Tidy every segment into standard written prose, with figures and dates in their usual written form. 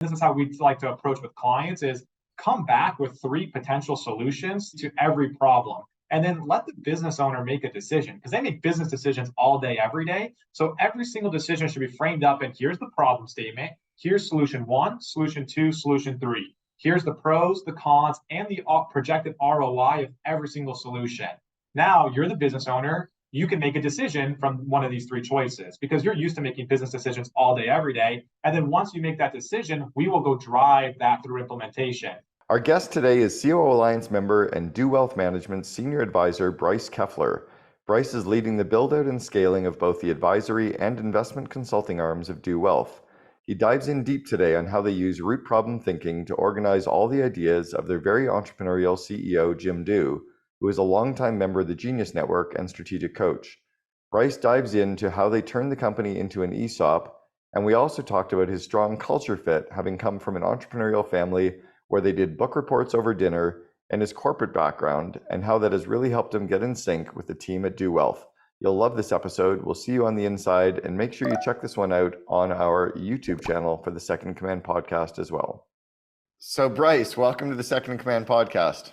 This is how we like to approach with clients is come back with 3 potential solutions to every problem. And then let the business owner make a decision because they make business decisions all day, every day. So every single decision should be framed up and here's the problem statement. Here's solution 1, solution 2, solution 3. Here's the pros, the cons, and the projected ROI of every single solution. Now you're the business owner. You can make a decision from one of these 3 choices because you're used to making business decisions all day, every day. And then once you make that decision, we will go drive that through implementation. Our guest today is COO Alliance member and Do Wealth Management Senior Advisor Bryce Keffeler. Bryce is leading the build-out and scaling of both the advisory and investment consulting arms of Do Wealth. He dives in deep today on how they use root problem thinking to organize all the ideas of their very entrepreneurial CEO, Jim Do, who is a longtime member of the Genius Network and strategic coach. Bryce dives into how they turned the company into an ESOP, and we also talked about his strong culture fit, having come from an entrepreneurial family where they did book reports over dinner, and his corporate background, and how that has really helped him get in sync with the team at Do Wealth. You'll love this episode. We'll see you on the inside, and make sure you check this one out on our YouTube channel for the Second in Command podcast as well. So Bryce, welcome to the Second in Command podcast.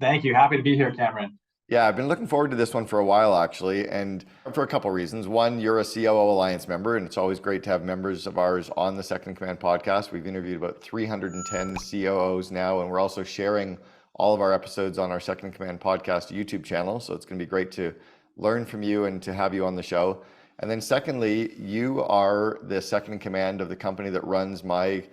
Thank you. Happy to be here, Cameron. Yeah, I've been looking forward to this one for a while, actually, and for a couple of reasons. One, you're a COO Alliance member, and it's always great to have members of ours on the Second in Command podcast. We've interviewed about 310 COOs now, and we're also sharing all of our episodes on our Second in Command podcast YouTube channel, so it's going to be great to learn from you and to have you on the show. And then secondly, you are the second in command of the company that runs my,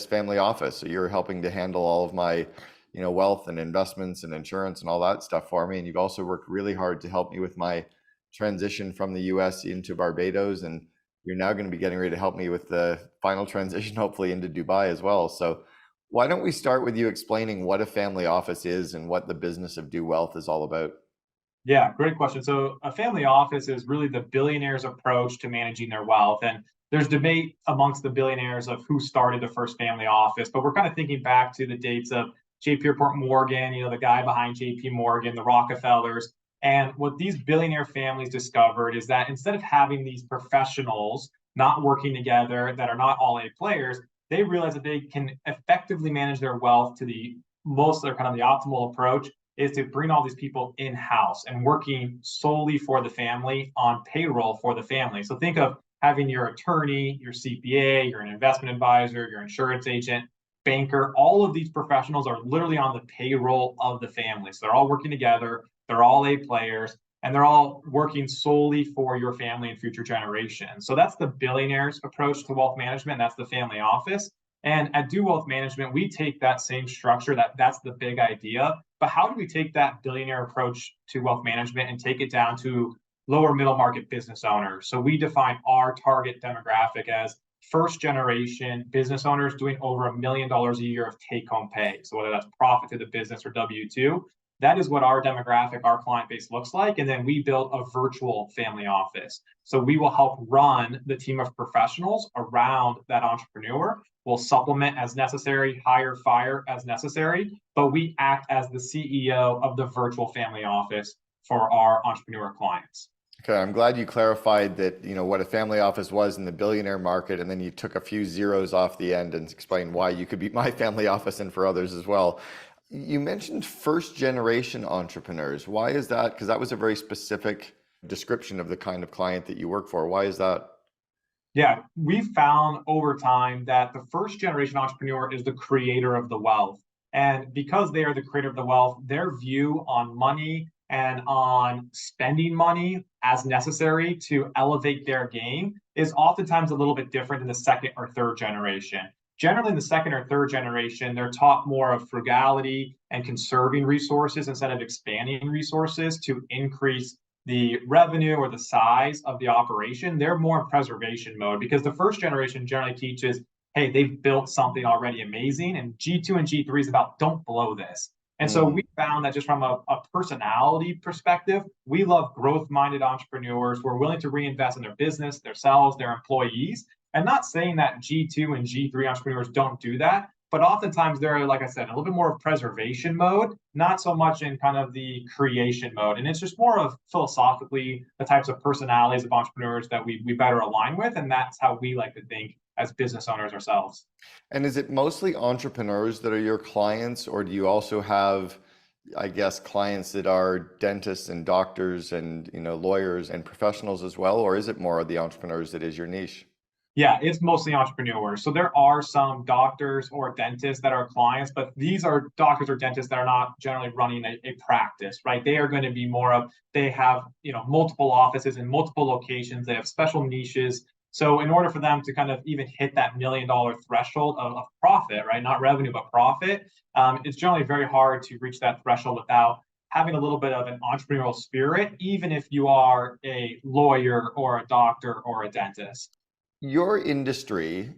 family office. So you're helping to handle all of my wealth and investments and insurance and all that stuff for me. And you've also worked really hard to help me with my transition from the US into Barbados. And you're now going to be getting ready to help me with the final transition, hopefully into Dubai as well. So why don't we start with you explaining what a family office is and what the business of Do Wealth is all about? Yeah, great question. So a family office is really the billionaires' approach to managing their wealth. And there's debate amongst the billionaires of who started the first family office, but we're kind of thinking back to the dates of J.P. Morgan, the guy behind J.P. Morgan, the Rockefellers. And what these billionaire families discovered is that instead of having these professionals not working together that are not all A players, they realized that they can effectively manage their wealth to the most, or kind of the optimal approach is to bring all these people in-house and working solely for the family on payroll for the family. So think of having your attorney, your CPA, you're an investment advisor, your insurance agent, banker, all of these professionals are literally on the payroll of the family. So they're all working together, they're all A players, and they're all working solely for your family and future generations. So that's the billionaires' approach to wealth management. That's the family office. And at Do Wealth Management, we take that same structure, that's the big idea. But how do we take that billionaire approach to wealth management and take it down to lower middle market business owners? So we define our target demographic as first generation business owners doing over $1 million a year of take home pay. So whether that's profit to the business or W-2, that is what our demographic, our client base looks like. And then we build a virtual family office. So we will help run the team of professionals around that entrepreneur. We'll supplement as necessary, hire, fire as necessary, but we act as the CEO of the virtual family office for our entrepreneur clients. Okay, I'm glad you clarified that, what a family office was in the billionaire market, and then you took a few zeros off the end and explained why you could be my family office and for others as well. You mentioned first generation entrepreneurs. Why is that? Because that was a very specific description of the kind of client that you work for. Why is that? Yeah, we've found over time that the first generation entrepreneur is the creator of the wealth. And because they are the creator of the wealth, their view on money and on spending money as necessary to elevate their game is oftentimes a little bit different in the second or third generation. Generally, in the second or third generation, they're taught more of frugality and conserving resources instead of expanding resources to increase the revenue or the size of the operation. They're more in preservation mode because the first generation generally teaches, hey, they've built something already amazing. And G2 and G3 is about don't blow this. And so we found that just from a personality perspective, we love growth-minded entrepreneurs who are willing to reinvest in their business, themselves, their employees. And not saying that G2 and G3 entrepreneurs don't do that, but oftentimes they're, like I said, a little bit more of preservation mode, not so much in kind of the creation mode. And it's just more of philosophically the types of personalities of entrepreneurs that we better align with. And that's how we like to think as business owners ourselves. And is it mostly entrepreneurs that are your clients, or do you also have, I guess, clients that are dentists and doctors and, lawyers and professionals as well, or is it more of the entrepreneurs that is your niche? Yeah, it's mostly entrepreneurs. So there are some doctors or dentists that are clients, but these are doctors or dentists that are not generally running a practice, right? They are going to be more of, they have, multiple offices in multiple locations. They have special niches. So in order for them to kind of even hit that $1 million threshold of profit, right? Not revenue, but profit, it's generally very hard to reach that threshold without having a little bit of an entrepreneurial spirit, even if you are a lawyer or a doctor or a dentist. Your industry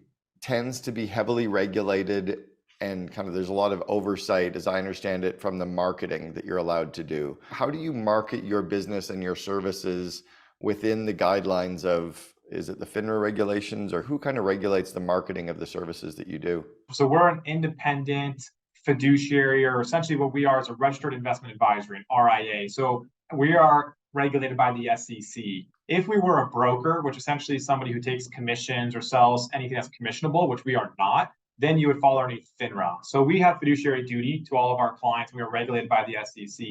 tends to be heavily regulated and kind of there's a lot of oversight, as I understand it, from the marketing that you're allowed to do. How do you market your business and your services within the guidelines of, is it the FINRA regulations, or who kind of regulates the marketing of the services that you do? So we're an independent fiduciary, or essentially what we are is a registered investment advisory, RIA. So we are regulated by the SEC. If we were a broker, which essentially is somebody who takes commissions or sells anything that's commissionable, which we are not, then you would fall underneath FINRA. So we have fiduciary duty to all of our clients. We are regulated by the SEC.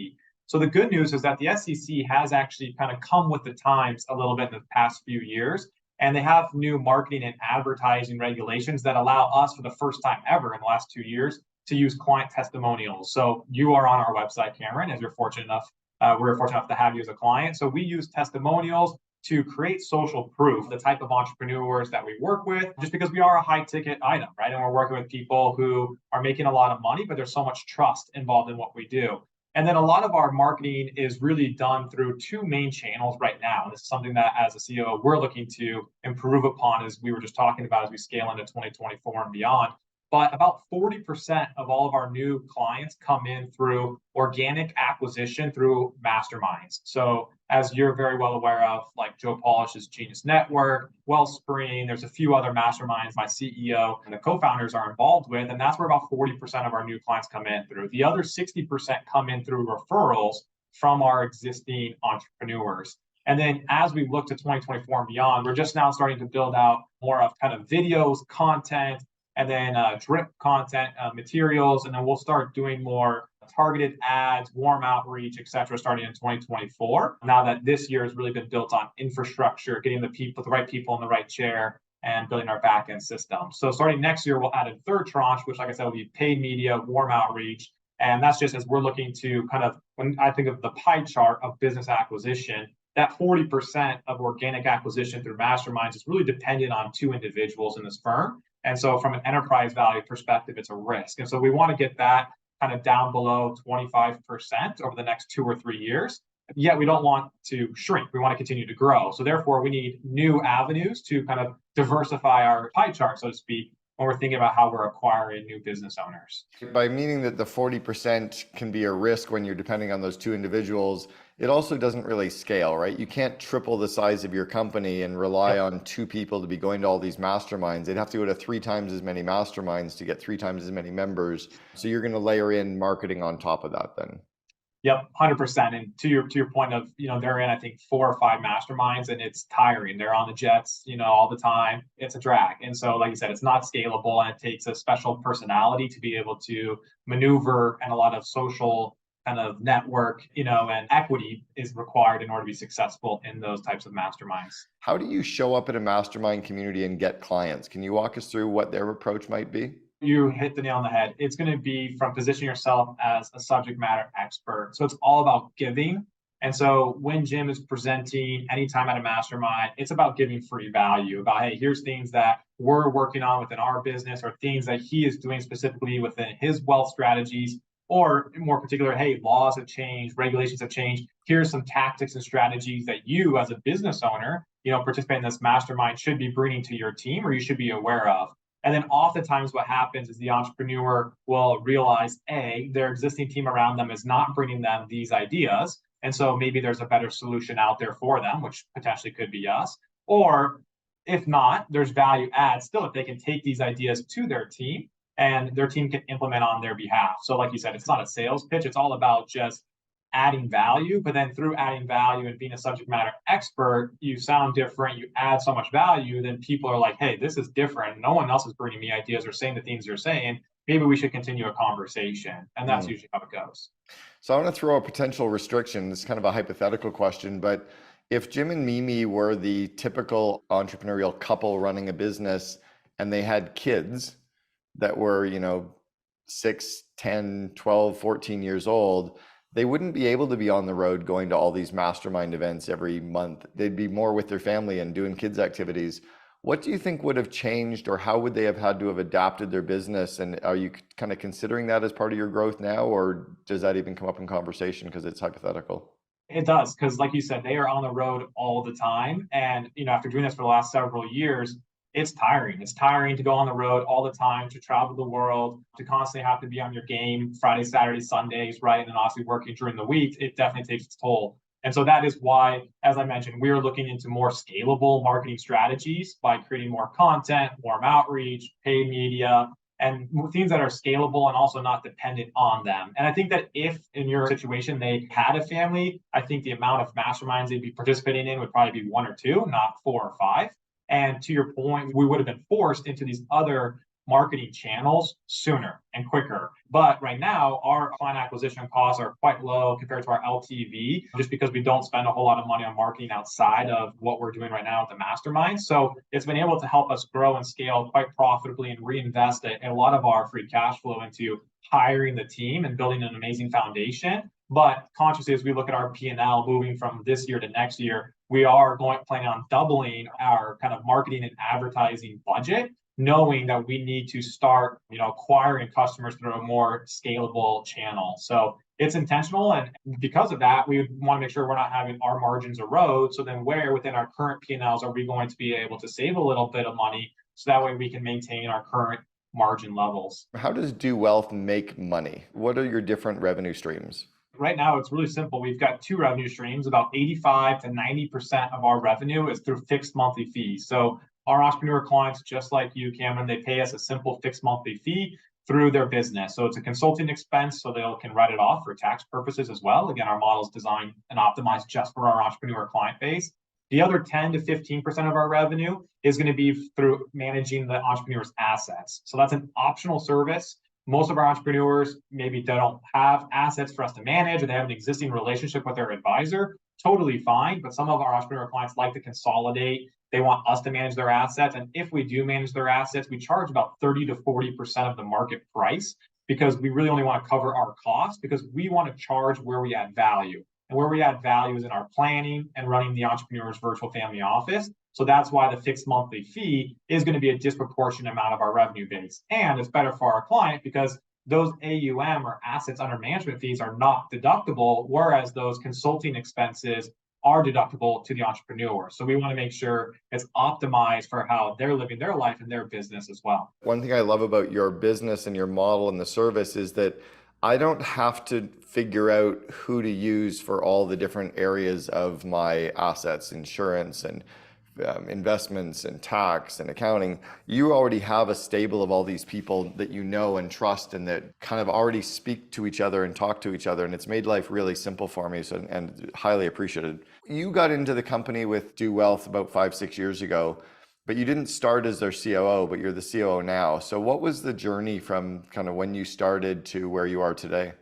So the good news is that the SEC has actually kind of come with the times a little bit in the past few years. And they have new marketing and advertising regulations that allow us, for the first time ever in the last 2 years, to use client testimonials. So you are on our website, Cameron, as we're fortunate enough to have you as a client. So we use testimonials to create social proof, the type of entrepreneurs that we work with, just because we are a high ticket item, right? And we're working with people who are making a lot of money, but there's so much trust involved in what we do. And then a lot of our marketing is really done through two main channels right now. And this is something that as a COO, we're looking to improve upon, as we were just talking about, as we scale into 2024 and beyond. But about 40% of all of our new clients come in through organic acquisition through masterminds. So as you're very well aware of, like Joe Polish's Genius Network, Wellspring, there's a few other masterminds my CEO and the co-founders are involved with, and that's where about 40% of our new clients come in through. The other 60% come in through referrals from our existing entrepreneurs. And then as we look to 2024 and beyond, we're just now starting to build out more of kind of videos, content, and then drip content materials. And then we'll start doing more targeted ads, warm outreach, et cetera, starting in 2024. Now that this year has really been built on infrastructure, getting the right people in the right chair, and building our back end system. So starting next year, we'll add a third tranche, which, like I said, will be paid media, warm outreach. And that's just as we're looking to kind of, when I think of the pie chart of business acquisition, that 40% of organic acquisition through masterminds is really dependent on two individuals in this firm. And so from an enterprise value perspective, it's a risk. And so we want to get that kind of down below 25% over the next 2 or 3 years. Yet we don't want to shrink. We want to continue to grow. So therefore, we need new avenues to kind of diversify our pie chart, so to speak, when we're thinking about how we're acquiring new business owners. By meaning that the 40% can be a risk when you're depending on those two individuals, it also doesn't really scale, right? You can't triple the size of your company and rely on two people to be going to all these masterminds. They'd have to go to 3 times as many masterminds to get 3 times as many members. So you're going to layer in marketing on top of that then. Yep, 100%. And to your point of, they're in, I think, 4 or 5 masterminds, and it's tiring. They're on the jets, all the time. It's a drag. And so, like you said, it's not scalable, and it takes a special personality to be able to maneuver, and a lot of social kind of network, and equity is required in order to be successful in those types of masterminds. How do you show up in a mastermind community and get clients? Can you walk us through what their approach might be? You hit the nail on the head. It's going to be from positioning yourself as a subject matter expert. So it's all about giving. And so when Jim is presenting anytime at a mastermind, it's about giving free value, about, hey, here's things that we're working on within our business, or things that he is doing specifically within his wealth strategies, or more particular, hey, laws have changed, regulations have changed. Here's some tactics and strategies that you as a business owner, participating in this mastermind should be bringing to your team, or you should be aware of. And then oftentimes what happens is the entrepreneur will realize, A, their existing team around them is not bringing them these ideas. And so maybe there's a better solution out there for them, which potentially could be us. Or if not, there's value add still if they can take these ideas to their team and their team can implement on their behalf. So like you said, it's not a sales pitch. It's all about just adding value, but then through adding value and being a subject matter expert, you sound different, you add so much value, then people are like, hey, this is different. No one else is bringing me ideas or saying the things you're saying. Maybe we should continue a conversation. And that's usually how it goes. So I want to throw a potential restriction. It's kind of a hypothetical question, but if Jim and Mimi were the typical entrepreneurial couple running a business and they had kids that were, 6, 10, 12, 14 years old, they wouldn't be able to be on the road going to all these mastermind events every month. They'd be more with their family and doing kids activities. What do you think would have changed, or how would they have had to have adapted their business? And are you kind of considering that as part of your growth now, or does that even come up in conversation because it's hypothetical? It does, because like you said, they are on the road all the time. And, after doing this for the last several years, it's tiring. It's tiring to go on the road all the time, to travel the world, to constantly have to be on your game Friday, Saturday, Sundays, right? And then obviously working during the week, it definitely takes its toll. And so that is why, as I mentioned, we are looking into more scalable marketing strategies by creating more content, warm outreach, paid media, and things that are scalable and also not dependent on them. And I think that if in your situation they had a family, I think the amount of masterminds they'd be participating in would probably be 1 or 2, not 4 or 5. And to your point, we would have been forced into these other marketing channels sooner and quicker. But right now, our client acquisition costs are quite low compared to our LTV, just because we don't spend a whole lot of money on marketing outside of what we're doing right now with the mastermind. So it's been able to help us grow and scale quite profitably and reinvest a lot of our free cash flow into hiring the team and building an amazing foundation. But consciously, as we look at our P&L moving from this year to next year, we are planning on doubling our kind of marketing and advertising budget, knowing that we need to start, acquiring customers through a more scalable channel. So it's intentional. And because of that, we want to make sure we're not having our margins erode. So then where within our current P&Ls are we going to be able to save a little bit of money so that way we can maintain our current margin levels? How does Do Wealth make money? What are your different revenue streams? Right now, it's really simple. We've got 2 revenue streams. About 85 to 90% of our revenue is through fixed monthly fees. So our entrepreneur clients, just like you, Cameron, they pay us a simple fixed monthly fee through their business. So it's a consulting expense, so they can write it off for tax purposes as well. Again, our model is designed and optimized just for our entrepreneur client base. The other 10 to 15% of our revenue is going to be through managing the entrepreneur's assets. So that's an optional service. Most of our entrepreneurs maybe don't have assets for us to manage, or they have an existing relationship with their advisor. Totally fine. But some of our entrepreneur clients like to consolidate. They want us to manage their assets. And if we do manage their assets, we charge about 30 to 40% of the market price, because we really only want to cover our costs, because we want to charge where we add value. And where we add value is in our planning and running the entrepreneur's virtual family office. So that's why the fixed monthly fee is going to be a disproportionate amount of our revenue base. And it's better for our client because those AUM, or assets under management fees, are not deductible, whereas those consulting expenses are deductible to the entrepreneur. So we want to make sure it's optimized for how they're living their life and their business as well. One thing I love about your business and your model and the service is that I don't have to figure out who to use for all the different areas of my assets, insurance and investments and tax and accounting. You already have a stable of all these people that you know and trust, and that kind of already speak to each other and talk to each other. And it's made life really simple for me, and highly appreciated. You got into the company with Do Wealth about 5-6 years ago, but you didn't start as their COO, but you're the COO now. So what was the journey from kind of when you started to where you are today?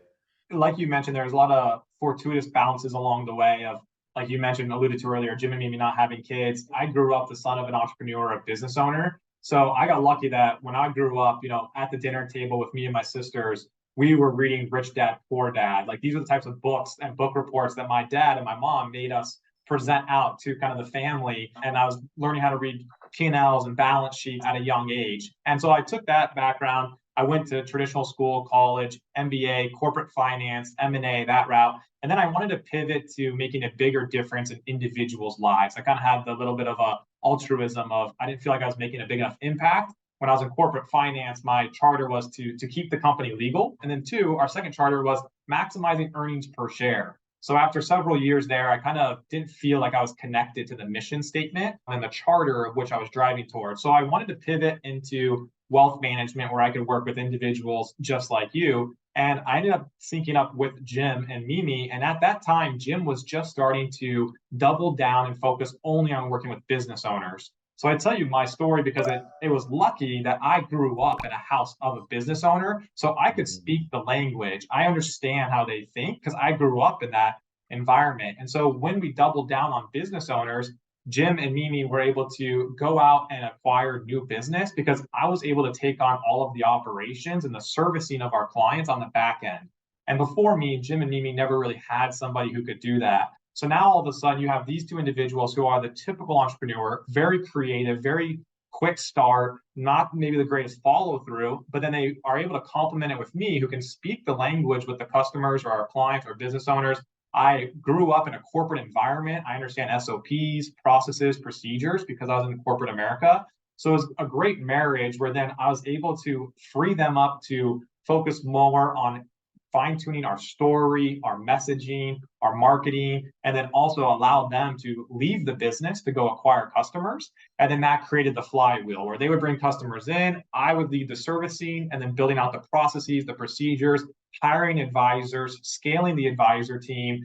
Like you mentioned, there's a lot of fortuitous bounces along the way of, like you mentioned, alluded to earlier, Jim and Mimi not having kids. I grew up the son of an entrepreneur, a business owner. So I got lucky that when I grew up, at the dinner table with me and my sisters, we were reading Rich Dad, Poor Dad. Like, these are the types of books and book reports that my dad and my mom made us present out to kind of the family. And I was learning how to read P&Ls and balance sheets at a young age. And so I took that background. I went to traditional school, college, MBA, corporate finance, M&A, that route. And then I wanted to pivot to making a bigger difference in individuals' lives. I kind of had the little bit of a altruism of, I didn't feel like I was making a big enough impact. When I was in corporate finance, my charter was to keep the company legal. And then 2, our second charter was maximizing earnings per share. So after several years there, I kind of didn't feel like I was connected to the mission statement and the charter of which I was driving towards. So I wanted to pivot into wealth management where I could work with individuals just like you. And I ended up syncing up with Jim and Mimi. And at that time, Jim was just starting to double down and focus only on working with business owners. So I tell you my story because it was lucky that I grew up in a house of a business owner. So I could speak the language. I understand how they think because I grew up in that environment. And so when we doubled down on business owners, Jim and Mimi were able to go out and acquire new business because I was able to take on all of the operations and the servicing of our clients on the back end. And before me, Jim and Mimi never really had somebody who could do that. So now all of a sudden you have these two individuals who are the typical entrepreneur, very creative, very quick start, not maybe the greatest follow through, but then they are able to complement it with me who can speak the language with the customers or our clients or business owners. I grew up in a corporate environment. I understand SOPs, processes, procedures because I was in corporate America. So it was a great marriage where then I was able to free them up to focus more on fine tuning our story, our messaging, our marketing, and then also allow them to leave the business to go acquire customers. And then that created the flywheel where they would bring customers in, I would lead the servicing, and then building out the processes, the procedures, hiring advisors, scaling the advisor team,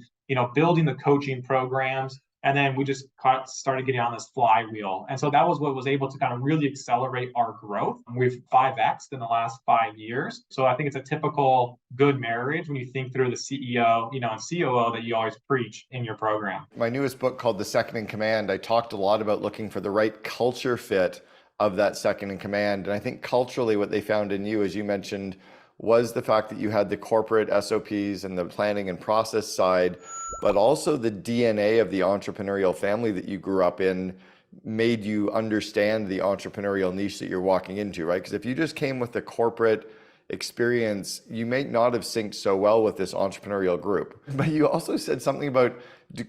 building the coaching programs. And then we just started getting on this flywheel. And so that was what was able to kind of really accelerate our growth. We've 5X'd in the last 5 years. So I think it's a typical good marriage when you think through the CEO, and COO that you always preach in your program. My newest book called The Second in Command, I talked a lot about looking for the right culture fit of that second in command. And I think culturally what they found in you, as you mentioned, was the fact that you had the corporate SOPs and the planning and process side, but also the DNA of the entrepreneurial family that you grew up in made you understand the entrepreneurial niche that you're walking into, right? Because if you just came with the corporate experience, you may not have synced so well with this entrepreneurial group. But you also said something about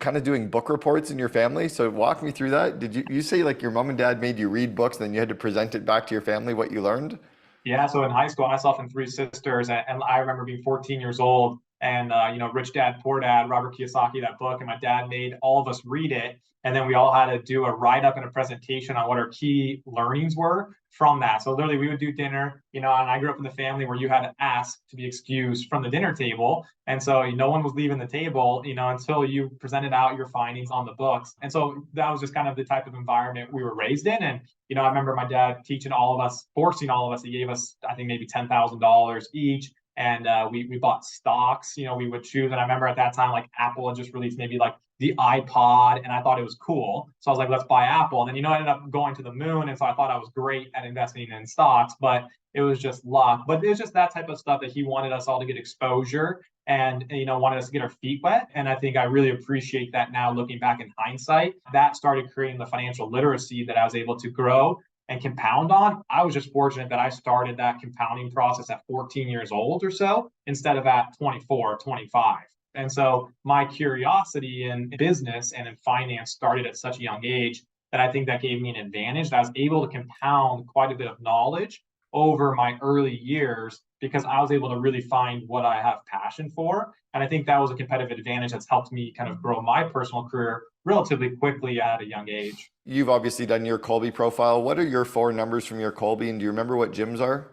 kind of doing book reports in your family. So walk me through that. Did you say like your mom and dad made you read books and then you had to present it back to your family what you learned? Yeah, so in high school, myself and three sisters, and I remember being 14 years old, and Rich Dad Poor Dad, Robert Kiyosaki, that book, and my dad made all of us read it, and then we all had to do a write up and a presentation on what our key learnings were from that. So literally, we would do dinner, and I grew up in the family where you had to ask to be excused from the dinner table, and so no one was leaving the table, until you presented out your findings on the books, and so that was just kind of the type of environment we were raised in, and I remember my dad teaching all of us, forcing all of us. He gave us, I think, maybe $10,000 each. And we bought stocks, we would choose. And I remember at that time, like Apple had just released maybe like the iPod, and I thought it was cool. So I was like, let's buy Apple. And then, I ended up going to the moon. And so I thought I was great at investing in stocks, but it was just luck. But it was just that type of stuff that he wanted us all to get exposure and, wanted us to get our feet wet. And I think I really appreciate that now looking back in hindsight. That started creating the financial literacy that I was able to grow and compound on. I was just fortunate that I started that compounding process at 14 years old or so, instead of at 24, 25. And so my curiosity in business and in finance started at such a young age that I think that gave me an advantage. That I was able to compound quite a bit of knowledge over my early years because I was able to really find what I have passion for. And I think that was a competitive advantage that's helped me kind of grow my personal career relatively quickly at a young age. You've obviously done your Kolbe profile. What are your 4 numbers from your Kolbe, and do you remember what Jim's are?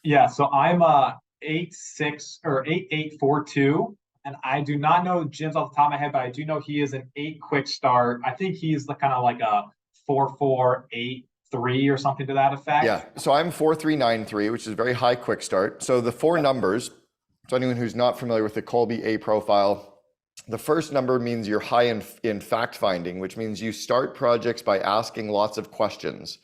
Yeah, so I'm a 8'6" or 8842, and I do not know Jim's off the top of my head, but I do know he is an 8 quick start. I think he's kind of like a 4'4", 8'3" or something to that effect. Yeah, so I'm 4'3", 9'3", which is a very high quick start. So the 4 numbers, so anyone who's not familiar with the Kolbe A profile, the first number means you're high in fact finding, which means you start projects by asking lots of questions.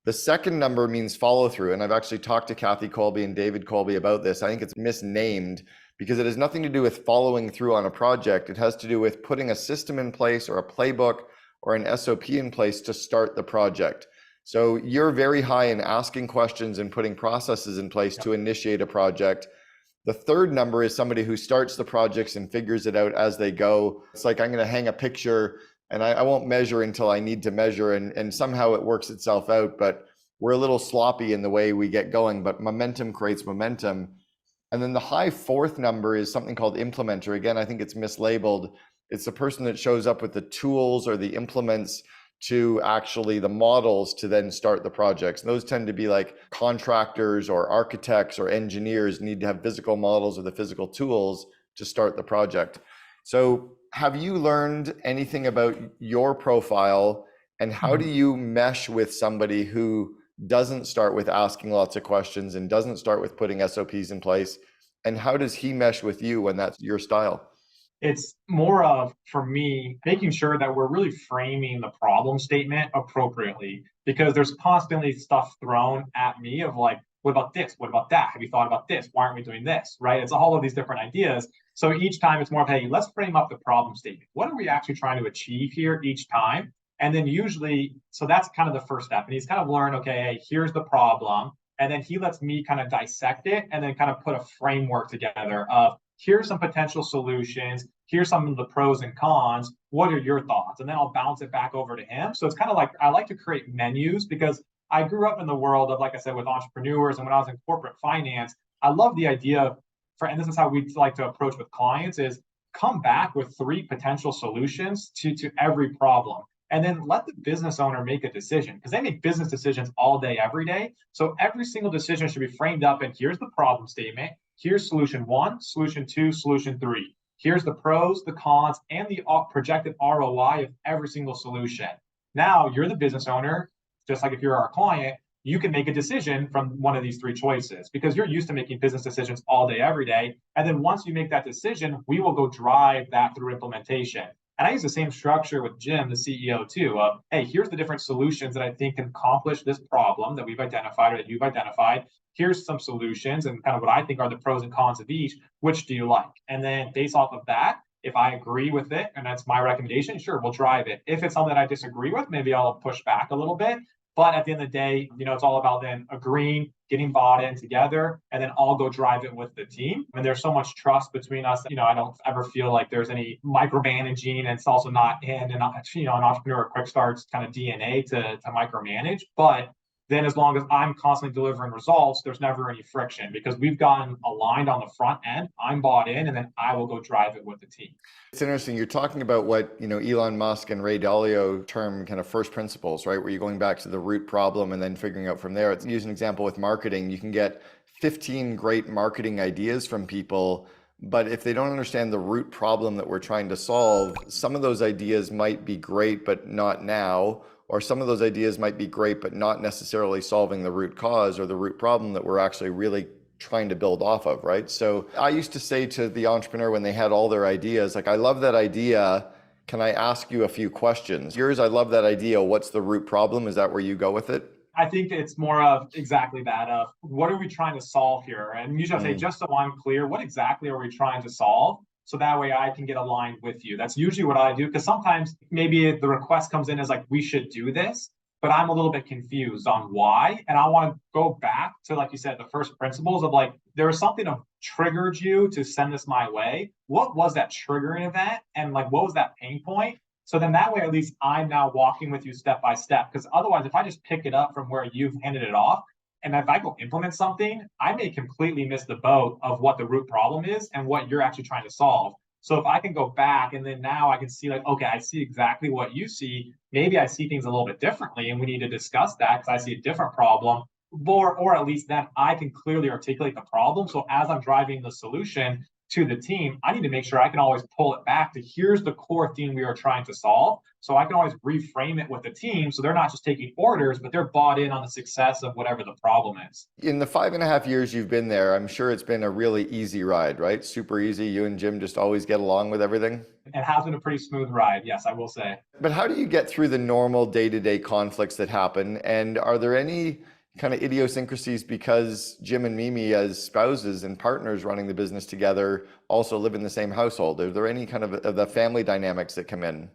The second number means follow through. And I've actually talked to Kathy Kolbe and David Kolbe about this. I think it's misnamed because it has nothing to do with following through on a project. It has to do with putting a system in place or a playbook or an SOP in place to start the project. So you're very high in asking questions and putting processes in place to initiate a project. The third number is somebody who starts the projects and figures it out as they go. It's like I'm going to hang a picture and I won't measure until I need to measure, and somehow it works itself out. But we're a little sloppy in the way we get going, but momentum creates momentum. And then the high 4th number is something called implementer. Again, I think it's mislabeled. It's the person that shows up with the tools or the implements to actually the models to then start the projects. And those tend to be like contractors or architects or engineers need to have physical models of the physical tools to start the project. So have you learned anything about your profile, and how do you mesh with somebody who doesn't start with asking lots of questions and doesn't start with putting SOPs in place? And how does he mesh with you when that's your style? It's more of, for me, making sure that we're really framing the problem statement appropriately, because there's constantly stuff thrown at me of like, what about this? What about that? Have you thought about this? Why aren't we doing this? Right? It's all of these different ideas. So each time it's more of, hey, let's frame up the problem statement. What are we actually trying to achieve here each time? And then usually, so that's kind of the first step. And he's kind of learned, okay, hey, here's the problem. And then he lets me kind of dissect it and then kind of put a framework together of, here's some potential solutions. Here's some of the pros and cons. What are your thoughts? And then I'll bounce it back over to him. So it's kind of like, I like to create menus, because I grew up in the world of, like I said, with entrepreneurs. And when I was in corporate finance, I love the idea of, and this is how we like to approach with clients, is come back with 3 potential solutions to every problem. And then let the business owner make a decision, because they make business decisions all day, every day. So every single decision should be framed up in, here's the problem statement. Here's solution 1, solution 2, solution 3. Here's the pros, the cons, and the projected ROI of every single solution. Now you're the business owner, just like if you're our client, you can make a decision from one of these 3 choices, because you're used to making business decisions all day, every day. And then once you make that decision, we will go drive that through implementation. And I use the same structure with Jim, the CEO, too, of, hey, here's the different solutions that I think can accomplish this problem that we've identified or that you've identified. Here's some solutions and kind of what I think are the pros and cons of each. Which do you like? And then based off of that, if I agree with it and that's my recommendation, sure, we'll drive it. If it's something that I disagree with, maybe I'll push back a little bit. But at the end of the day, it's all about then agreeing, getting bought in together, and then I'll go drive it with the team. And there's so much trust between us. I don't ever feel like there's any micromanaging, and it's also not in an entrepreneur or quick starts kind of DNA to micromanage. But then as long as I'm constantly delivering results, there's never any friction, because we've gotten aligned on the front end. I'm bought in, and then I will go drive it with the team. It's interesting. You're talking about what, Elon Musk and Ray Dalio term kind of first principles, right? Where you're going back to the root problem and then figuring out from there. It's use an example with marketing. You can get 15 great marketing ideas from people, but if they don't understand the root problem that we're trying to solve, some of those ideas might be great, but not now. Or some of those ideas might be great, but not necessarily solving the root cause or the root problem that we're actually really trying to build off of, right? So I used to say to the entrepreneur when they had all their ideas, like, I love that idea. Can I ask you a few questions? Yours, I love that idea. What's the root problem? Is that where you go with it? I think it's more of exactly that, of what are we trying to solve here? And usually I say, just so I'm clear, what exactly are we trying to solve? So that way I can get aligned with you. That's usually what I do, because sometimes maybe the request comes in as like, we should do this, but I'm a little bit confused on why. And I want to go back to, like you said, the first principles of like, there was something that triggered you to send this my way. What was that triggering event? And like, what was that pain point? So then that way, at least I'm now walking with you step by step. Because otherwise, if I just pick it up from where you've handed it off, and if I go implement something, I may completely miss the boat of what the root problem is and what you're actually trying to solve. So if I can go back and then now I can see like, okay, I see exactly what you see. Maybe I see things a little bit differently and we need to discuss that because I see a different problem. Or at least then I can clearly articulate the problem. So as I'm driving the solution to the team, I need to make sure I can always pull it back to, here's the core theme we are trying to solve. So I can always reframe it with the team. So they're not just taking orders, but they're bought in on the success of whatever the problem is. In the 5.5 years you've been there, I'm sure it's been a really easy ride, right? Super easy. You and Jim just always get along with everything. It has been a pretty smooth ride. Yes, I will say. But how do you get through the normal day-to-day conflicts that happen? And are there any kind of idiosyncrasies, because Jim and Mimi as spouses and partners running the business together also live in the same household? Are there any kind of the family dynamics that come in?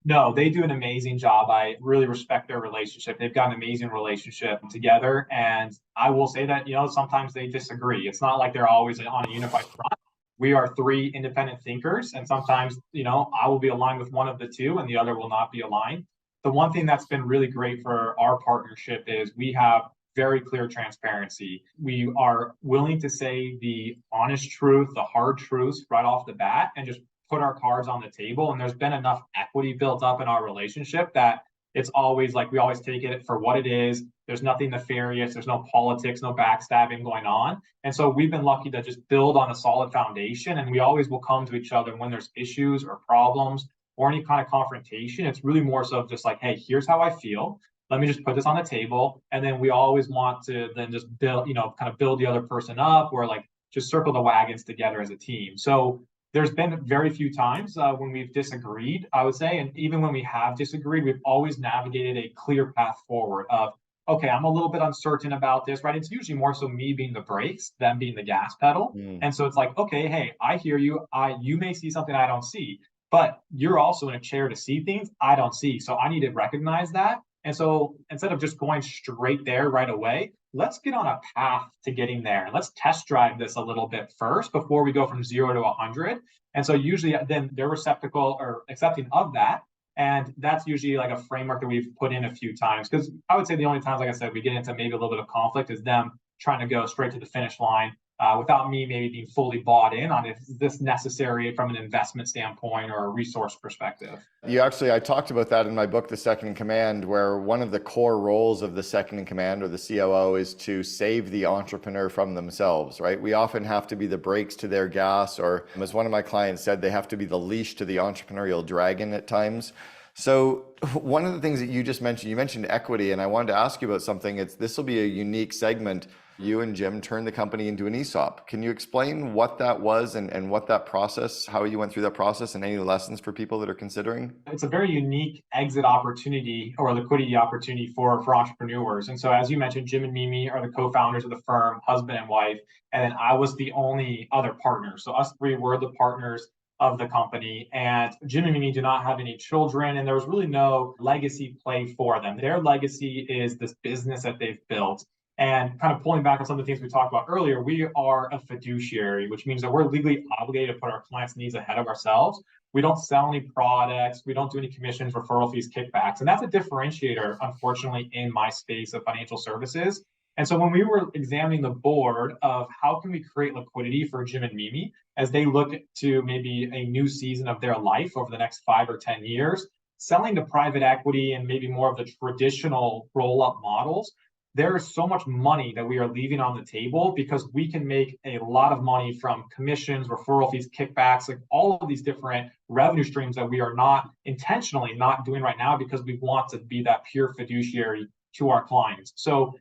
No, they do an amazing job. I really respect their relationship. They've got an amazing relationship together. And I will say that, sometimes they disagree. It's not like they're always on a unified front. We are 3 independent thinkers. And sometimes, I will be aligned with one of the 2 and the other will not be aligned. The one thing that's been really great for our partnership is we have very clear transparency. We are willing to say the honest truth, the hard truths right off the bat, and just put our cards on the table, and there's been enough equity built up in our relationship that it's always like we always take it for what it is. There's nothing nefarious, there's no politics, no backstabbing going on. And so we've been lucky to just build on a solid foundation, and we always will come to each other when there's issues or problems or any kind of confrontation. It's really more so just like, hey, here's how I feel. Let me just put this on the table. And then we always want to then just build, kind of build the other person up, or like just circle the wagons together as a team. So there's been very few times when we've disagreed, I would say. And even when we have disagreed, we've always navigated a clear path forward of, okay, I'm a little bit uncertain about this, right? It's usually more so me being the brakes, them being the gas pedal. And so it's like, okay, hey, I hear you. You may see something I don't see, but you're also in a chair to see things I don't see. So I need to recognize that. And so instead of just going straight there right away, let's get on a path to getting there. And let's test drive this a little bit first before we go from 0 to 100. And so usually then they're receptacle or accepting of that. And that's usually like a framework that we've put in a few times. Because I would say the only times, like I said, we get into maybe a little bit of conflict is them trying to go straight to the finish line without me maybe being fully bought in on if this necessary from an investment standpoint or a resource perspective. I talked about that in my book, The Second in Command, where one of the core roles of the second in command or the COO is to save the entrepreneur from themselves, right? We often have to be the brakes to their gas, or as one of my clients said, they have to be the leash to the entrepreneurial dragon at times. So one of the things that you just mentioned, you mentioned equity, and I wanted to ask you about something. This will be a unique segment. You and Jim turned the company into an ESOP. Can you explain what that was and what that process, how you went through that process, and any lessons for people that are considering? It's a very unique exit opportunity or liquidity opportunity for entrepreneurs. And so, as you mentioned, Jim and Mimi are the co-founders of the firm, husband and wife, and then I was the only other partner. So us three were the partners of the company, and Jim and Mimi do not have any children, and there was really no legacy play for them. Their legacy is this business that they've built. And kind of pulling back on some of the things we talked about earlier, we are a fiduciary, which means that we're legally obligated to put our clients' needs ahead of ourselves. We don't sell any products. We don't do any commissions, referral fees, kickbacks. And that's a differentiator, unfortunately, in my space of financial services. And so when we were examining the board of how can we create liquidity for Jim and Mimi as they look to maybe a new season of their life over the next 5 or 10 years, selling to private equity and maybe more of the traditional roll-up models, there is so much money that we are leaving on the table because we can make a lot of money from commissions, referral fees, kickbacks, like all of these different revenue streams that we are not intentionally not doing right now because we want to be that pure fiduciary to our clients. So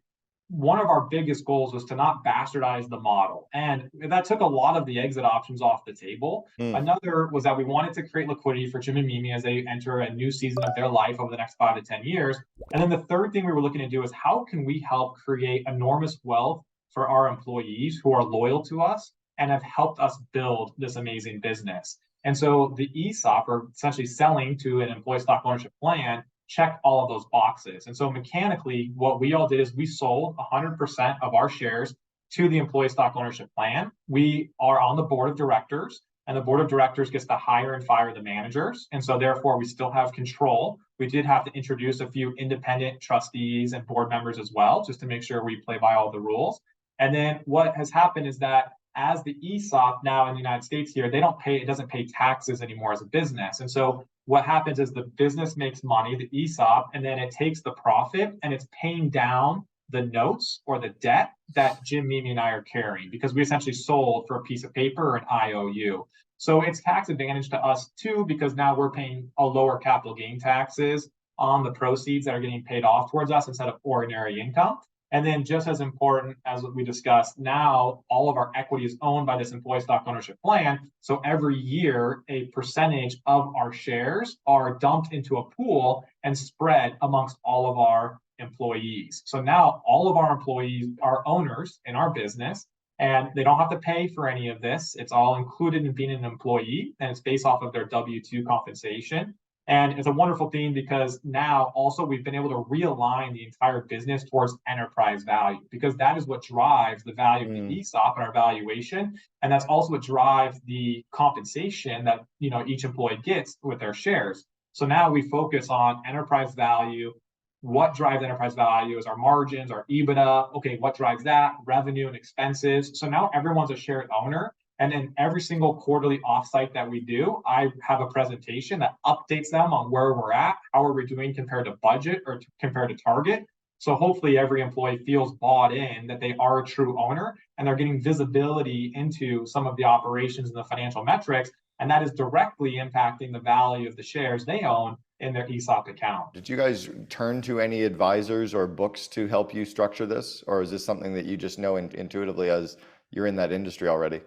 one of our biggest goals was to not bastardize the model. And that took a lot of the exit options off the table. Another was that we wanted to create liquidity for Jim and Mimi as they enter a new season of their life over the next 5 to 10 years. And then the third thing we were looking to do is how can we help create enormous wealth for our employees who are loyal to us and have helped us build this amazing business. And so the ESOP, or essentially selling to an employee stock ownership plan, checked all of those boxes. And so mechanically, what we all did is we sold 100% of our shares to the employee stock ownership plan. We are on the board of directors, and the board of directors gets to hire and fire the managers. And so therefore, we still have control. We did have to introduce a few independent trustees and board members as well, just to make sure we play by all the rules. And then what has happened is that as the ESOP now in the United States here, it doesn't pay taxes anymore as a business. And so what happens is the business makes money, the ESOP, and then it takes the profit and it's paying down the notes or the debt that Jim, Mimi, and I are carrying because we essentially sold for a piece of paper or an IOU. So it's tax advantage to us too, because now we're paying a lower capital gain taxes on the proceeds that are getting paid off towards us instead of ordinary income. And then just as important as what we discussed, now all of our equity is owned by this employee stock ownership plan. So every year, a percentage of our shares are dumped into a pool and spread amongst all of our employees. So now all of our employees are owners in our business, and they don't have to pay for any of this. It's all included in being an employee, and it's based off of their W-2 compensation. And it's a wonderful thing because now also we've been able to realign the entire business towards enterprise value, because that is what drives the value of the ESOP and our valuation. And that's also what drives the compensation that each employee gets with their shares. So now we focus on enterprise value. What drives enterprise value is our margins, our EBITDA. Okay, what drives that? Revenue and expenses. So now everyone's a shared owner. And then every single quarterly offsite that we do, I have a presentation that updates them on where we're at, how are we doing compared to budget or compared to target. So hopefully every employee feels bought in that they are a true owner and they're getting visibility into some of the operations and the financial metrics. And that is directly impacting the value of the shares they own in their ESOP account. Did you guys turn to any advisors or books to help you structure this? Or is this something that you just know intuitively as you're in that industry already?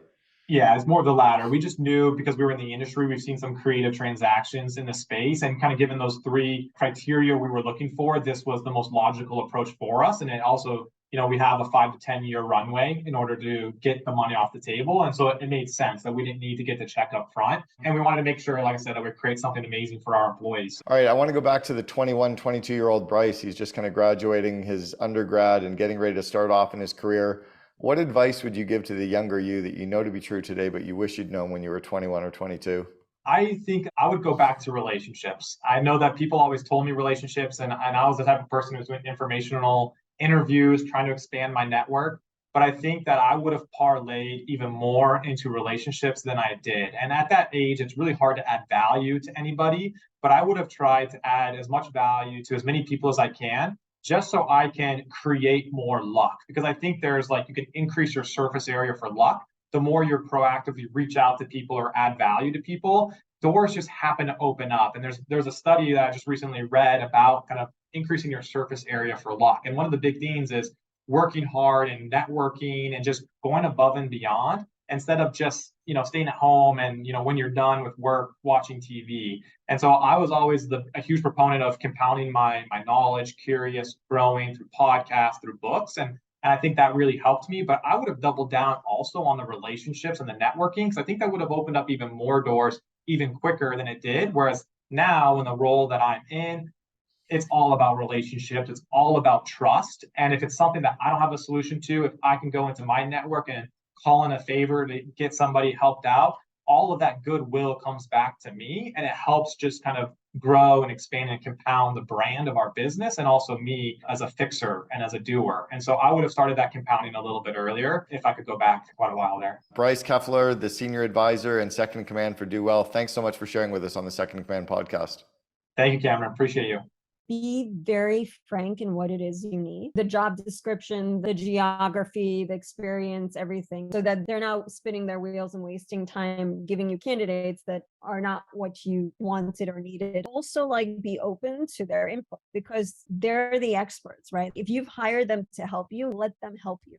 Yeah, it's more of the latter. We just knew because we were in the industry, we've seen some creative transactions in the space, and kind of given those three criteria we were looking for, this was the most logical approach for us. And it also, we have a 5 to 10 year runway in order to get the money off the table. And so it made sense that we didn't need to get the check up front. And we wanted to make sure, like I said, that we create something amazing for our employees. All right, I want to go back to the 21, 22-year-old Bryce. He's just kind of graduating his undergrad and getting ready to start off in his career. What advice would you give to the younger you that you know to be true today, but you wish you'd known when you were 21 or 22? I think I would go back to relationships. I know that people always told me relationships, and I was the type of person who was doing informational interviews, trying to expand my network. But I think that I would have parlayed even more into relationships than I did. And at that age, it's really hard to add value to anybody, but I would have tried to add as much value to as many people as I can, just so I can create more luck. Because I think there's you can increase your surface area for luck. The more you proactively reach out to people or add value to people, doors just happen to open up. And there's a study that I just recently read about kind of increasing your surface area for luck. And one of the big themes is working hard and networking and just going above and beyond instead of just staying at home and when you're done with work watching TV. And so I was always a huge proponent of compounding my knowledge, curious, growing through podcasts, through books, and I think that really helped me. But I would have doubled down also on the relationships and the networking, because I think that would have opened up even more doors even quicker than it did. Whereas now in the role that I'm in, it's all about relationships. It's all about trust. And if it's something that I don't have a solution to, if I can go into my network and call in a favor to get somebody helped out, all of that goodwill comes back to me, and it helps just kind of grow and expand and compound the brand of our business, and also me as a fixer and as a doer. And so I would have started that compounding a little bit earlier if I could go back quite a while there. Bryce Keffeler, the senior advisor and second in command for Do Well. Thanks so much for sharing with us on the Second in Command podcast. Thank you, Cameron. Appreciate you. Be very frank in what it is you need. The job description, the geography, the experience, everything, so that they're not spinning their wheels and wasting time giving you candidates that are not what you wanted or needed. Also, be open to their input, because they're the experts, right? If you've hired them to help you, let them help you.